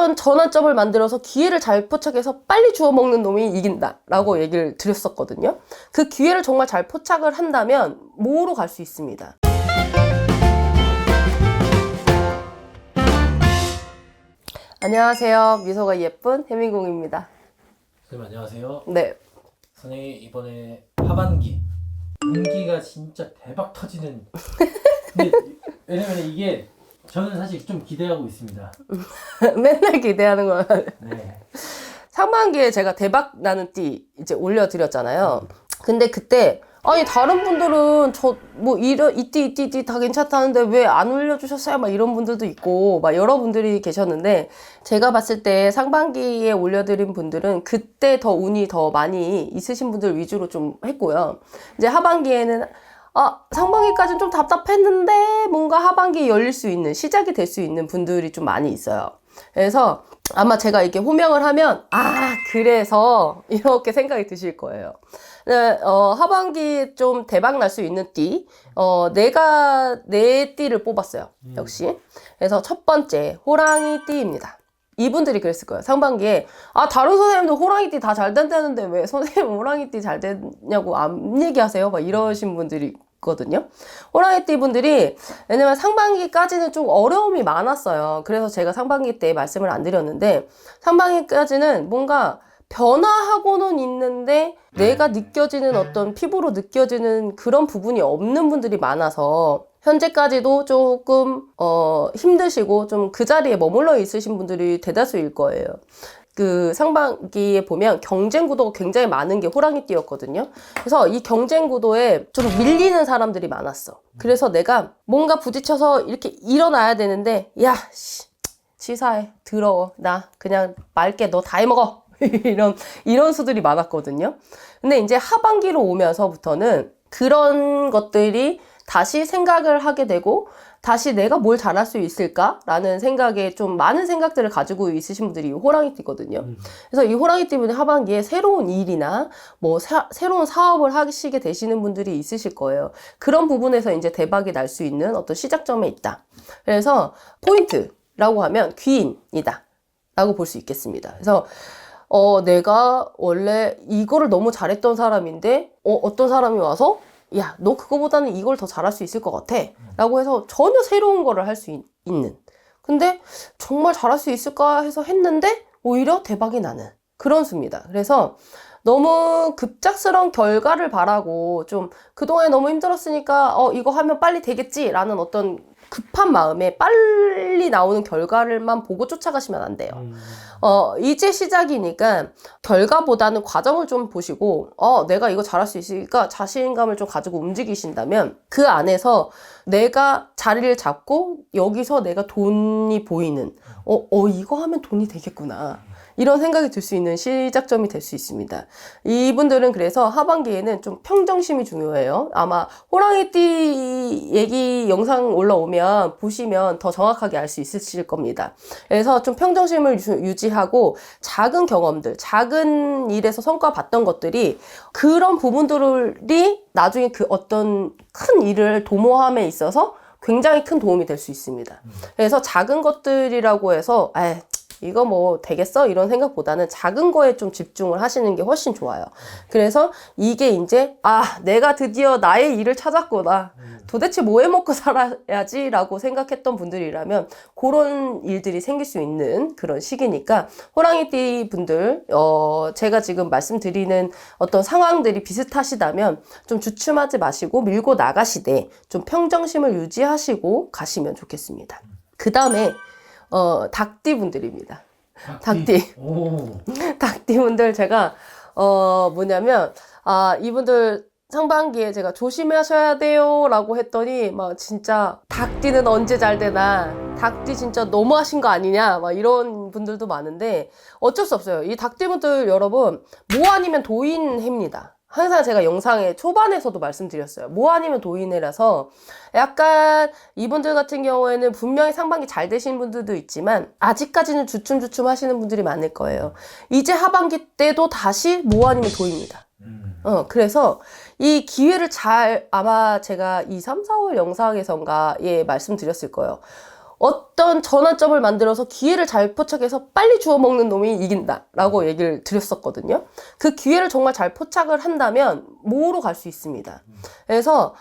어떤 전환점을 만들어서 기회를 잘 포착해서 빨리 주워 먹는 놈이 이긴다 라고 얘기를 드렸었거든요. 그 기회를 정말 잘 포착을 한다면 뭐로 갈 수 있습니다. 안녕하세요. 미소가 예쁜 해민공입니다. 선생님 안녕하세요. 네. 선생님 이번에 하반기 운기가 진짜 대박 터지는 근데 왜냐면 이게 저는 사실 좀 기대하고 있습니다. 맨날 기대하는 거야. 네. 상반기에 제가 대박 나는 띠 이제 올려드렸잖아요. 근데 그때 아니 다른 분들은 저 뭐 이띠 다 괜찮다는데 왜 안 올려주셨어요? 막 이런 분들도 있고 막 여러분들이 계셨는데 제가 봤을 때 상반기에 올려드린 분들은 그때 더 운이 더 많이 있으신 분들 위주로 좀 했고요. 이제 하반기에는 상반기까지는 좀 답답했는데 뭔가 하반기에 열릴 수 있는 시작이 될 수 있는 분들이 좀 많이 있어요. 그래서 아마 제가 이렇게 호명을 하면 그래서 이렇게 생각이 드실 거예요. 하반기에 좀 대박 날 수 있는 띠 내가 내 띠를 뽑았어요. 역시. 그래서 첫 번째 호랑이 띠입니다. 이분들이 그랬을 거예요. 상반기에 다른 선생님도 호랑이 띠 다 잘 된다는데 왜 선생님 호랑이 띠 잘 됐냐고 안 얘기하세요? 막 이러신 분들이 거든요. 호랑이띠 분들이 왜냐면 상반기까지는 좀 어려움이 많았어요. 그래서 제가 상반기 때 말씀을 안 드렸는데 상반기까지는 뭔가 변화하고는 있는데 내가 느껴지는 어떤 피부로 느껴지는 그런 부분이 없는 분들이 많아서 현재까지도 조금 힘드시고 좀 그 자리에 머물러 있으신 분들이 대다수일 거예요. 그 상반기에 보면 경쟁 구도가 굉장히 많은 게 호랑이띠였거든요. 그래서 이 경쟁 구도에 좀 밀리는 사람들이 많았어. 그래서 내가 뭔가 부딪혀서 이렇게 일어나야 되는데 치사해, 더러워, 나 그냥 맑게 너 다 해먹어 이런 수들이 많았거든요. 근데 이제 하반기로 오면서부터는 그런 것들이 다시 생각을 하게 되고 다시 내가 뭘 잘할 수 있을까라는 생각에 좀 많은 생각들을 가지고 있으신 분들이 호랑이띠거든요. 그래서 이 호랑이띠분이 하반기에 새로운 일이나 뭐 새로운 사업을 하시게 되시는 분들이 있으실 거예요. 그런 부분에서 이제 대박이 날 수 있는 어떤 시작점에 있다. 그래서 포인트라고 하면 귀인이다 라고 볼 수 있겠습니다. 그래서 내가 원래 이거를 너무 잘했던 사람인데 어떤 사람이 와서 야, 너 그거보다는 이걸 더 잘할 수 있을 것 같아 라고 해서 전혀 새로운 거를 할 수 있는, 근데 정말 잘할 수 있을까 해서 했는데 오히려 대박이 나는 그런 수입니다. 그래서 너무 급작스러운 결과를 바라고 좀 그동안에 너무 힘들었으니까 이거 하면 빨리 되겠지 라는 어떤 급한 마음에 빨리 나오는 결과를만 보고 쫓아가시면 안 돼요. 이제 시작이니까 결과보다는 과정을 좀 보시고 내가 이거 잘할 수 있으니까 자신감을 좀 가지고 움직이신다면 그 안에서 내가 자리를 잡고 여기서 내가 돈이 보이는 이거 하면 돈이 되겠구나 이런 생각이 들 수 있는 시작점이 될 수 있습니다. 이분들은 그래서 하반기에는 좀 평정심이 중요해요. 아마 호랑이띠 얘기 영상 올라오면 보시면 더 정확하게 알 수 있으실 겁니다. 그래서 좀 평정심을 유지하고 작은 경험들, 작은 일에서 성과 봤던 것들이 그런 부분들이 나중에 그 어떤 큰 일을 도모함에 있어서 굉장히 큰 도움이 될 수 있습니다. 그래서 작은 것들이라고 해서 이거 뭐 되겠어? 이런 생각보다는 작은 거에 좀 집중을 하시는 게 훨씬 좋아요. 그래서 이게 이제 내가 드디어 나의 일을 찾았구나. 도대체 뭐 해먹고 살아야지 라고 생각했던 분들이라면 그런 일들이 생길 수 있는 그런 시기니까 호랑이띠 분들 제가 지금 말씀드리는 어떤 상황들이 비슷하시다면 좀 주춤하지 마시고 밀고 나가시되 좀 평정심을 유지하시고 가시면 좋겠습니다. 그 다음에 닭띠 분들입니다. 닭띠. 닭띠 분들 제가 뭐냐면 이분들 상반기에 제가 조심하셔야 돼요 라고 했더니 막 진짜 닭띠는 언제 잘 되나, 닭띠 진짜 너무하신 거 아니냐 막 이런 분들도 많은데 어쩔 수 없어요. 이 닭띠 분들 여러분 뭐 아니면 도인해입니다. 항상 제가 영상의 초반에서도 말씀드렸어요. 뭐 아니면 도인해라서 약간 이분들 같은 경우에는 분명히 상반기 잘 되신 분들도 있지만 아직까지는 주춤주춤 하시는 분들이 많을 거예요. 이제 하반기 때도 다시 뭐 아니면 도입니다. 그래서 이 기회를 아마 제가 2, 3, 4월 영상에선가 말씀드렸을 거예요. 어떤 전환점을 만들어서 기회를 잘 포착해서 빨리 주워 먹는 놈이 이긴다라고 얘기를 드렸었거든요. 그 기회를 정말 잘 포착을 한다면 뭐로 갈 수 있습니다. 그래서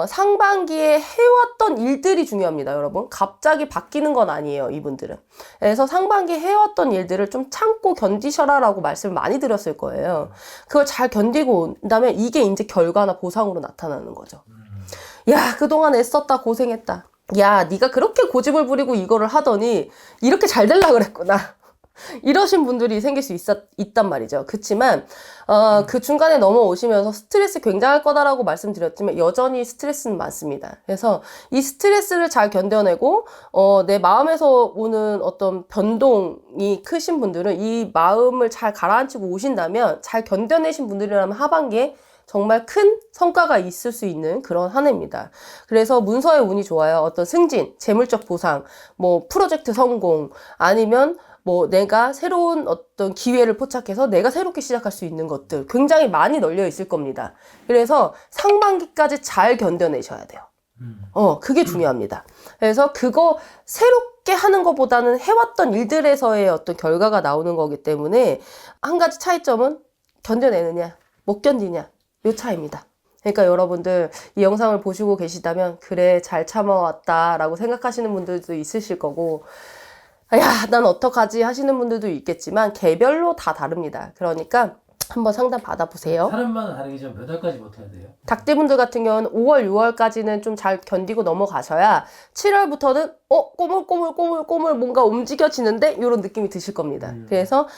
상반기에 해왔던 일들이 중요합니다, 여러분. 갑자기 바뀌는 건 아니에요, 이분들은. 그래서 상반기에 해왔던 일들을 좀 참고 견디셔라라고 말씀을 많이 드렸을 거예요. 그걸 잘 견디고 온다면 이게 이제 결과나 보상으로 나타나는 거죠. 야, 그동안 애썼다, 고생했다. 야, 네가 그렇게 고집을 부리고 이거를 하더니 이렇게 잘 되려고 그랬구나. 이러신 분들이 생길 수 있단 말이죠. 그치만 그 중간에 넘어오시면서 스트레스 굉장할 거다라고 말씀드렸지만 여전히 스트레스는 많습니다. 그래서 이 스트레스를 잘 견뎌내고 내 마음에서 오는 어떤 변동이 크신 분들은 이 마음을 잘 가라앉히고 오신다면, 잘 견뎌내신 분들이라면 하반기에 정말 큰 성과가 있을 수 있는 그런 한 해입니다. 그래서 문서의 운이 좋아요. 어떤 승진, 재물적 보상, 뭐 프로젝트 성공, 아니면 뭐 내가 새로운 어떤 기회를 포착해서 내가 새롭게 시작할 수 있는 것들 굉장히 많이 널려 있을 겁니다. 그래서 상반기까지 잘 견뎌내셔야 돼요. 그게 중요합니다. 그래서 그거 새롭게 하는 것보다는 해왔던 일들에서의 어떤 결과가 나오는 거기 때문에 한 가지 차이점은 견뎌내느냐, 못 견디냐, 요 차이입니다. 그러니까 여러분들 이 영상을 보시고 계시다면 그래, 잘 참아왔다 라고 생각하시는 분들도 있으실 거고, 야, 난 어떡하지 하시는 분들도 있겠지만 개별로 다 다릅니다. 그러니까 한번 상담 받아보세요. 사람마다 다르겠지만 몇 월까지 버텨야 돼요? 닭띠분들 같은 경우는 5월, 6월까지는 좀 잘 견디고 넘어가셔야 7월부터는 꼬물꼬물꼬물꼬물 뭔가 움직여지는데 이런 느낌이 드실 겁니다. 그래서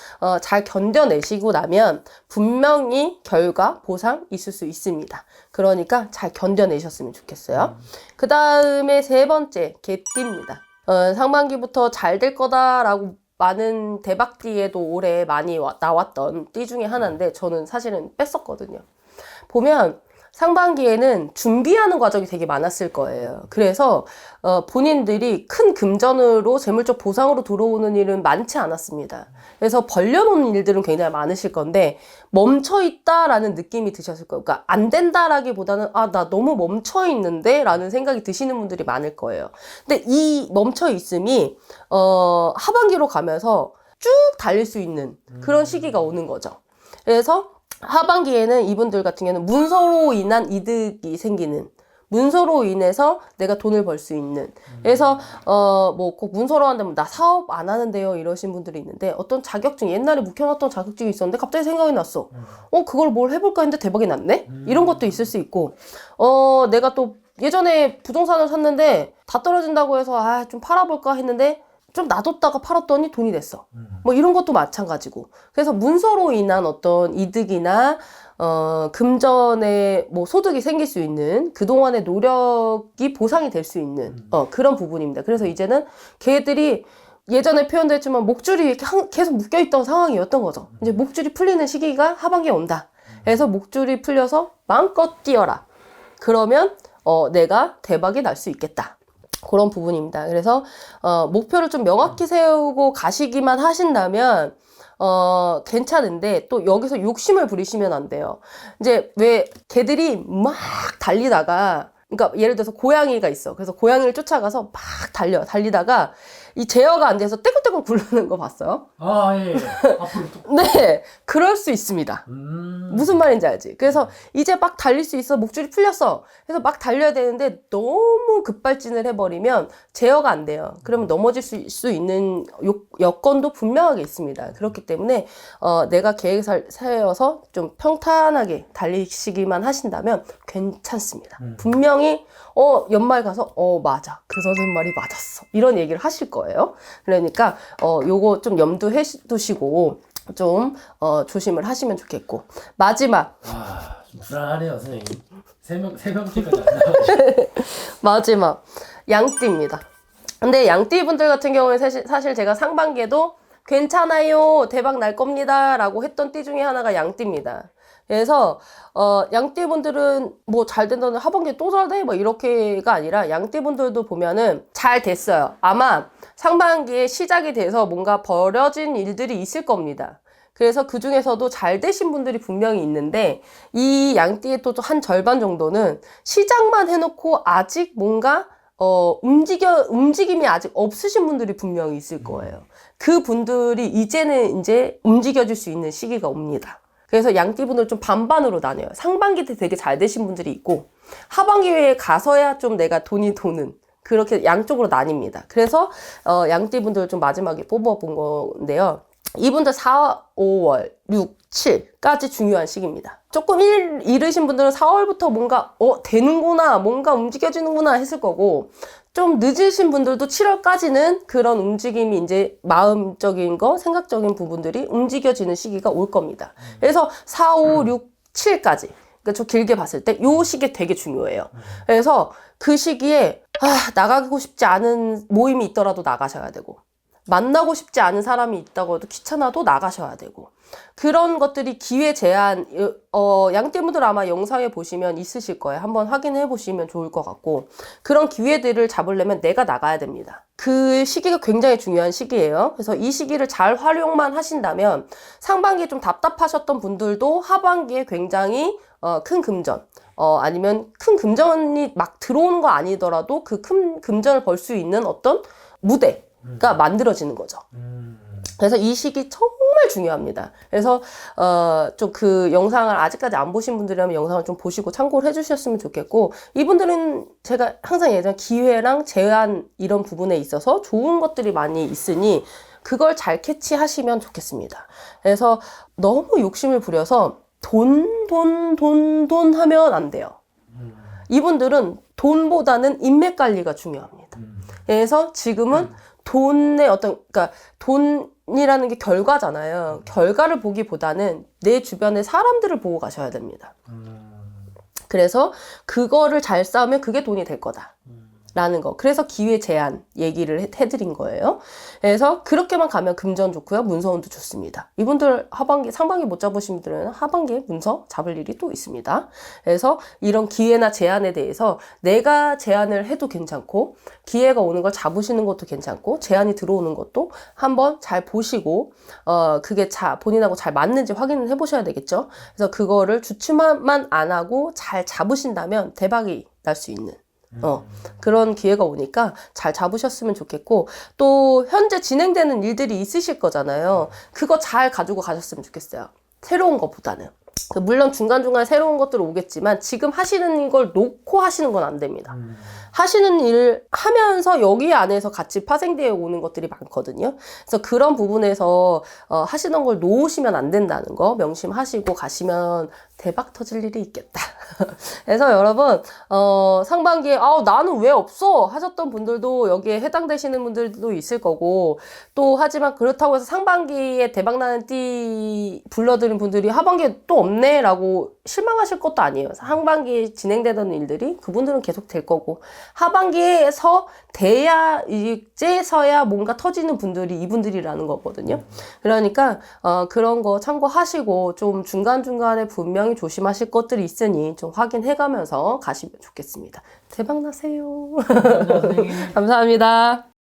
잘 견뎌내시고 나면 분명히 결과, 보상 있을 수 있습니다. 그러니까 잘 견뎌내셨으면 좋겠어요. 그 다음에 세 번째, 개띠입니다. 상반기부터 잘 될 거다라고 많은 대박띠에도 올해 많이 나왔던 띠 중에 하나인데 저는 사실은 뺐었거든요. 보면 상반기에는 준비하는 과정이 되게 많았을 거예요. 그래서 본인들이 큰 금전으로 재물적 보상으로 들어오는 일은 많지 않았습니다. 그래서 벌려놓은 일들은 굉장히 많으실 건데 멈춰있다라는 느낌이 드셨을 거예요. 그러니까 안 된다라기보다는 나 너무 멈춰있는데 라는 생각이 드시는 분들이 많을 거예요. 근데 이 멈춰있음이 하반기로 가면서 쭉 달릴 수 있는 그런 시기가 오는 거죠. 그래서 하반기에는 이분들 같은 경우는 문서로 인한 이득이 생기는, 문서로 인해서 내가 돈을 벌 수 있는. 그래서 뭐 꼭 문서로 한다면 나 사업 안 하는데요 이러신 분들이 있는데, 어떤 자격증, 옛날에 묵혀놨던 자격증이 있었는데 갑자기 생각이 났어. 그걸 뭘 해볼까 했는데 대박이 났네? 이런 것도 있을 수 있고, 내가 또 예전에 부동산을 샀는데 다 떨어진다고 해서 좀 팔아볼까 했는데 좀 놔뒀다가 팔았더니 돈이 됐어. 뭐 이런 것도 마찬가지고. 그래서 문서로 인한 어떤 이득이나 금전에 뭐 소득이 생길 수 있는, 그동안의 노력이 보상이 될 수 있는 그런 부분입니다. 그래서 이제는 걔들이 예전에 표현됐지만 목줄이 이렇게 계속 묶여있던 상황이었던 거죠. 이제 목줄이 풀리는 시기가 하반기에 온다. 그래서 목줄이 풀려서 마음껏 뛰어라. 그러면 내가 대박이 날 수 있겠다. 그런 부분입니다. 그래서 목표를 좀 명확히 세우고 가시기만 하신다면 괜찮은데, 또 여기서 욕심을 부리시면 안 돼요. 이제 왜 걔들이 막 달리다가, 그러니까 예를 들어서 고양이가 있어. 그래서 고양이를 쫓아가서 막 달리다가 이 제어가 안 돼서 떼굴떼굴 굴르는 거 봤어요? 예. 앞으로 또. 네, 그럴 수 있습니다. 무슨 말인지 알지? 그래서 이제 막 달릴 수 있어. 목줄이 풀렸어. 그래서 막 달려야 되는데 너무 급발진을 해버리면 제어가 안 돼요. 그러면 넘어질 수 있는 여건도 분명하게 있습니다. 그렇기 때문에 내가 계획을 세워서 좀 평탄하게 달리시기만 하신다면 괜찮습니다. 분명히 연말 가서 맞아, 그 선생님 말이 맞았어, 이런 얘기를 하실 거예요. 그러니까 요거 좀 염두해 두시고 좀 조심을 하시면 좋겠고, 마지막 좀 불안하네요, 선생님. 세 명째까지 안 나와요. 마지막 양띠입니다. 근데 양띠 분들 같은 경우에 사실 제가 상반기에도 괜찮아요, 대박 날 겁니다 라고 했던 띠 중에 하나가 양띠입니다. 그래서 양띠 분들은 뭐 잘 된다는, 하반기에 또 잘 돼? 뭐 이렇게가 아니라 양띠 분들도 보면은 잘 됐어요. 아마 상반기에 시작이 돼서 뭔가 벌어진 일들이 있을 겁니다. 그래서 그 중에서도 잘 되신 분들이 분명히 있는데, 이 양띠의 또 한 절반 정도는 시작만 해놓고 아직 뭔가 움직임이 아직 없으신 분들이 분명히 있을 거예요. 그 분들이 이제는 이제 움직여줄 수 있는 시기가 옵니다. 그래서 양띠분들 좀 반반으로 나뉘어요. 상반기 때 되게 잘 되신 분들이 있고, 하반기에 가서야 좀 내가 돈이 도는, 그렇게 양쪽으로 나뉩니다. 그래서, 양띠분들 좀 마지막에 뽑아본 건데요. 이분들 4, 5월, 6, 7까지 중요한 시기입니다. 조금 이르신 분들은 4월부터 뭔가, 되는구나, 뭔가 움직여지는구나 했을 거고, 좀 늦으신 분들도 7월까지는 그런 움직임이 이제 마음적인 거, 생각적인 부분들이 움직여지는 시기가 올 겁니다. 그래서 4, 5, 6, 7까지. 그러니까 저 길게 봤을 때 요 시기 되게 중요해요. 그래서 그 시기에 나가고 싶지 않은 모임이 있더라도 나가셔야 되고, 만나고 싶지 않은 사람이 있다고 해도 귀찮아도 나가셔야 되고, 그런 것들이 기회 제한, 양떼분들 아마 영상에 보시면 있으실 거예요. 한번 확인해 보시면 좋을 것 같고, 그런 기회들을 잡으려면 내가 나가야 됩니다. 그 시기가 굉장히 중요한 시기예요. 그래서 이 시기를 잘 활용만 하신다면 상반기에 좀 답답하셨던 분들도 하반기에 굉장히 큰 금전, 아니면 큰 금전이 막 들어오는 거 아니더라도 그 큰 금전을 벌 수 있는 어떤 무대가 만들어지는 거죠. 그래서 이 시기 정말 중요합니다. 그래서 좀 그 영상을 아직까지 안 보신 분들이라면 영상을 좀 보시고 참고를 해주셨으면 좋겠고, 이분들은 제가 항상 얘기하는 기회랑 제한 이런 부분에 있어서 좋은 것들이 많이 있으니 그걸 잘 캐치하시면 좋겠습니다. 그래서 너무 욕심을 부려서 돈 하면 안 돼요. 이분들은 돈보다는 인맥 관리가 중요합니다. 그래서 지금은 돈의 그러니까 돈이라는 게 결과잖아요. 결과를 보기보다는 내 주변의 사람들을 보고 가셔야 됩니다. 그래서 그거를 잘 쌓으면 그게 돈이 될 거다. 라는 거. 그래서 기회 제한 얘기를 해드린 거예요. 그래서 그렇게만 가면 금전 좋고요. 문서운도 좋습니다. 이분들 상반기 못 잡으신 분들은 하반기에 문서 잡을 일이 또 있습니다. 그래서 이런 기회나 제한에 대해서 내가 제한을 해도 괜찮고, 기회가 오는 걸 잡으시는 것도 괜찮고, 제한이 들어오는 것도 한번 잘 보시고, 그게 본인하고 잘 맞는지 확인을 해보셔야 되겠죠. 그래서 그거를 주춤만 안 하고 잘 잡으신다면 대박이 날 수 있는 그런 기회가 오니까 잘 잡으셨으면 좋겠고, 또 현재 진행되는 일들이 있으실 거잖아요. 그거 잘 가지고 가셨으면 좋겠어요. 새로운 것보다는. 물론 중간중간에 새로운 것들 오겠지만 지금 하시는 걸 놓고 하시는 건 안 됩니다. 하시는 일 하면서 여기 안에서 같이 파생되어 오는 것들이 많거든요. 그래서 그런 부분에서 하시던 걸 놓으시면 안 된다는 거 명심하시고 가시면 대박 터질 일이 있겠다. 그래서 여러분 상반기에 나는 왜 없어 하셨던 분들도 여기에 해당되시는 분들도 있을 거고, 또 하지만 그렇다고 해서 상반기에 대박나는 띠 불러드린 분들이 하반기에 또 없네 라고 실망하실 것도 아니에요. 상반기에 진행되던 일들이 그분들은 계속 될 거고, 하반기에서 돼야 이제서야 뭔가 터지는 분들이 이분들이라는 거거든요. 그러니까 그런 거 참고하시고 좀 중간중간에 분명히 조심하실 것들이 있으니 좀 확인해가면서 가시면 좋겠습니다. 대박 나세요. 감사합니다. 감사합니다.